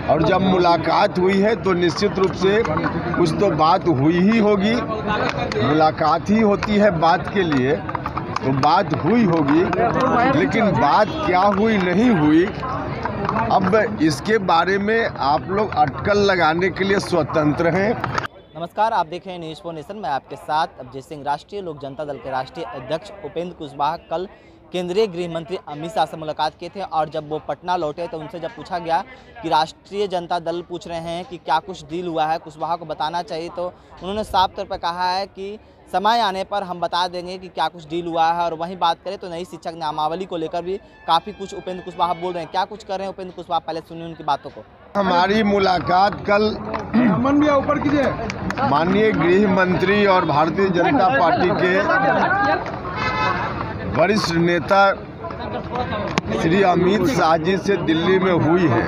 और जब मुलाकात हुई है तो निश्चित रूप से कुछ तो बात हुई ही होगी। मुलाकात ही होती है बात के लिए, तो बात हुई होगी, लेकिन बात क्या हुई नहीं हुई, अब इसके बारे में आप लोग अटकल लगाने के लिए स्वतंत्र हैं। नमस्कार, आप देख रहे हैं न्यूज़ 4 नेशन। मैं आपके साथ अभिजीत सिंह। राष्ट्रीय लोक जनता दल के राष्ट्रीय अध्यक्ष उपेंद्र कुशवाहा कल केंद्रीय गृह मंत्री अमित शाह से मुलाकात किए थे और जब वो पटना लौटे तो उनसे जब पूछा गया कि राष्ट्रीय जनता दल पूछ रहे हैं कि क्या कुछ डील हुआ है, कुशवाहा को बताना चाहिए, तो उन्होंने साफ तौर पर कहा है कि समय आने पर हम बता देंगे कि क्या कुछ डील हुआ है। और वहीं बात करें तो नई शिक्षक नामावली को लेकर भी काफ़ी कुछ उपेंद्र कुशवाहा बोल रहे हैं। क्या कुछ कर रहे हैं उपेंद्र कुशवाहा, पहले सुनिए उनकी बातों को। हमारी मुलाकात कल माननीय गृह मंत्री और भारतीय जनता पार्टी के वरिष्ठ नेता श्री अमित शाह जी से दिल्ली में हुई है।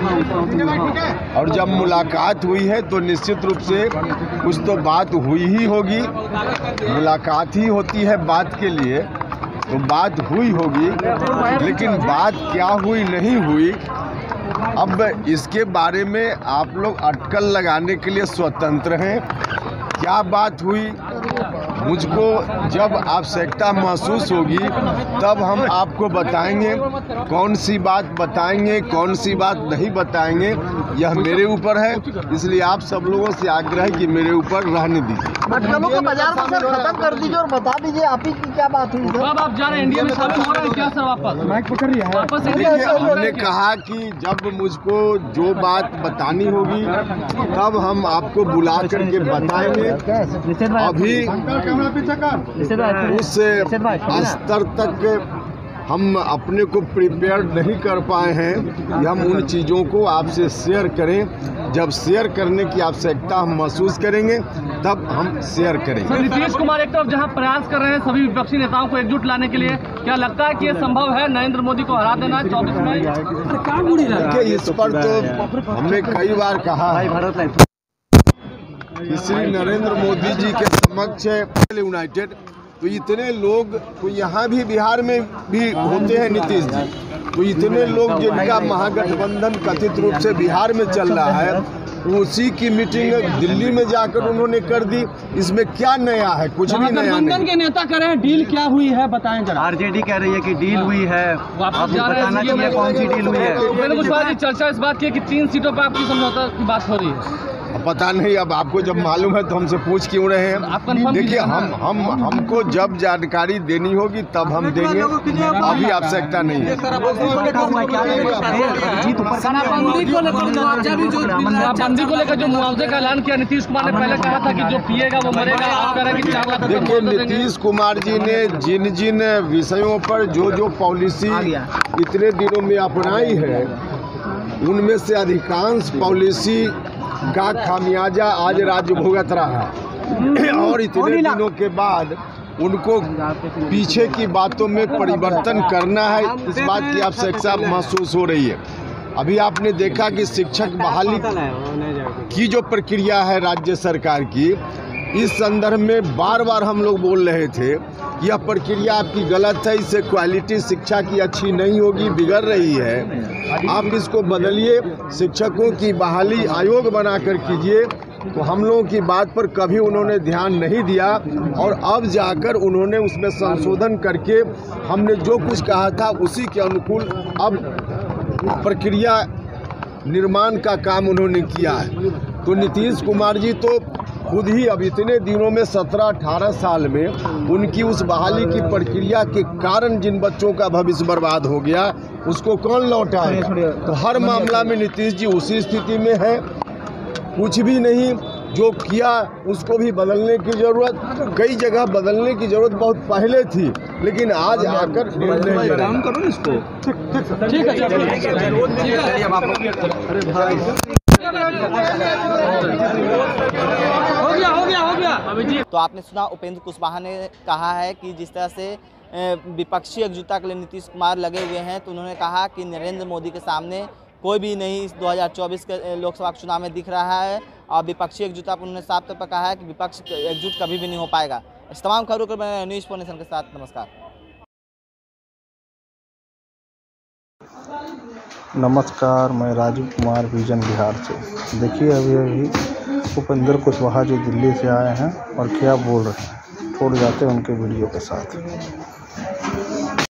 और जब मुलाकात हुई है तो निश्चित रूप से कुछ तो बात हुई ही होगी। मुलाकात ही होती है बात के लिए, तो बात हुई होगी, लेकिन बात क्या हुई नहीं हुई, अब इसके बारे में आप लोग अटकल लगाने के लिए स्वतंत्र हैं। क्या बात हुई, मुझको जब आवश्यकता महसूस होगी तब हम आपको बताएंगे। कौन सी बात बताएंगे, कौन सी बात नहीं बताएंगे, यह मेरे ऊपर है। इसलिए आप सब लोगों से आग्रह है कि मेरे ऊपर रहने दीजिए। अटकलों को बाजार में सर खत्म कर दीजिए और बता दीजिए आप ही की क्या बात हुई सर। अब आप जा रहे हैं इंडिया में शामिल हो रहे हैं क्या सर? वापस देखिए, हमने कहा कि जब मुझको जो बात बतानी होगी तब हम आपको बुला करके बताएंगे। अभी उस स्तर तक हम अपने को प्रिपेयर नहीं कर पाए हैं कि हम उन चीज़ों को आपसे शेयर करें। जब शेयर करने की आवश्यकता हम महसूस करेंगे तब हम शेयर करेंगे। नीतीश कुमार एक तरफ जहां प्रयास कर रहे हैं सभी विपक्षी नेताओं को एकजुट लाने के लिए, क्या लगता है कि ये संभव है नरेंद्र मोदी को हरा देना 24 मई? देखिए, इस पर तो हमने कई बार कहा कि श्री नरेंद्र मोदी जी के समक्ष यूनाइटेड, तो इतने लोग तो यहाँ भी बिहार में भी होते हैं नीतीश जी, तो इतने लोग जिनका महागठबंधन कथित रूप से बिहार में चल रहा है, उसी की मीटिंग दिल्ली में जाकर उन्होंने कर दी। इसमें क्या नया है? कुछ भी नया नहीं। गठबंधन के नेता कह रहे हैं डील क्या हुई है बताएं जरा। आरजेडी कह रही है कि डील हुई है, वापस जा रहे बताना चाहिए कौन सी डील हुई है। कुछ चर्चा इस बात की कि 3 सीटों पर आपकी समझौता की बात हो रही है। पता नहीं, अब आपको जब मालूम है तो हमसे पूछ क्यों रहे हैं? देखिए, हमको जब जानकारी देनी होगी तब हम देंगे, अभी आवश्यकता नहीं है। शराबबंदी को लेकर जो मुआवजे का ऐलान किया नीतीश कुमार ने, पहले कहा था कि जो पिएगा वो मरेगा, आप कह रहे हैं कि 4 लाख। देखिए, नीतीश कुमार जी ने जिन जिन विषयों पर जो पॉलिसी इतने दिनों में अपनाई है, उनमें से अधिकांश पॉलिसी का खामियाजा आज राज्य भुगत रहा है। और इतने दिनों के बाद उनको पीछे की बातों में परिवर्तन करना है, इस बात की आवश्यकता महसूस हो रही है। अभी आपने देखा कि शिक्षक बहाली की जो प्रक्रिया है राज्य सरकार की, इस संदर्भ में बार बार हम लोग बोल रहे थे यह प्रक्रिया आपकी गलत है, इससे क्वालिटी शिक्षा की अच्छी नहीं होगी, बिगड़ रही है। आप इसको बदलिए, शिक्षकों की बहाली आयोग बनाकर कीजिए। तो हम लोगों की बात पर कभी उन्होंने ध्यान नहीं दिया और अब जाकर उन्होंने उसमें संशोधन करके हमने जो कुछ कहा था उसी के अनुकूल अब प्रक्रिया निर्माण का काम उन्होंने किया है। तो नीतीश कुमार जी तो खुद ही अब इतने दिनों में 17-18 साल में उनकी उस बहाली की प्रक्रिया के कारण जिन बच्चों का भविष्य बर्बाद हो गया, उसको कौन लौटाएगा? तो हर मामला में नीतीश जी उसी स्थिति में है। कुछ भी नहीं, जो किया उसको भी बदलने की ज़रूरत, कई जगह बदलने की ज़रूरत बहुत पहले थी, लेकिन आज आकर काम करो इसको। तो आपने सुना, उपेंद्र कुशवाहा ने कहा है कि जिस तरह से विपक्षी एकजुटता के लिए नीतीश कुमार लगे हुए हैं, तो उन्होंने कहा कि नरेंद्र मोदी के सामने कोई भी नहीं इस 2024 के लोकसभा चुनाव में दिख रहा है। और विपक्षी एकजुटता पर उन्होंने साफ तौर पर कहा है कि विपक्ष एकजुट कभी भी नहीं हो पाएगा। इस तमाम खबरों को मैं न्यूज़ 4 नेशन के साथ नमस्कार। नमस्कार, मैं राजीव कुमार विजन बिहार से। देखिए अभी उपेंद्र कुशवाहा जो दिल्ली से आए हैं और क्या बोल रहे हैं, छोड़ जाते हैं उनके वीडियो के साथ।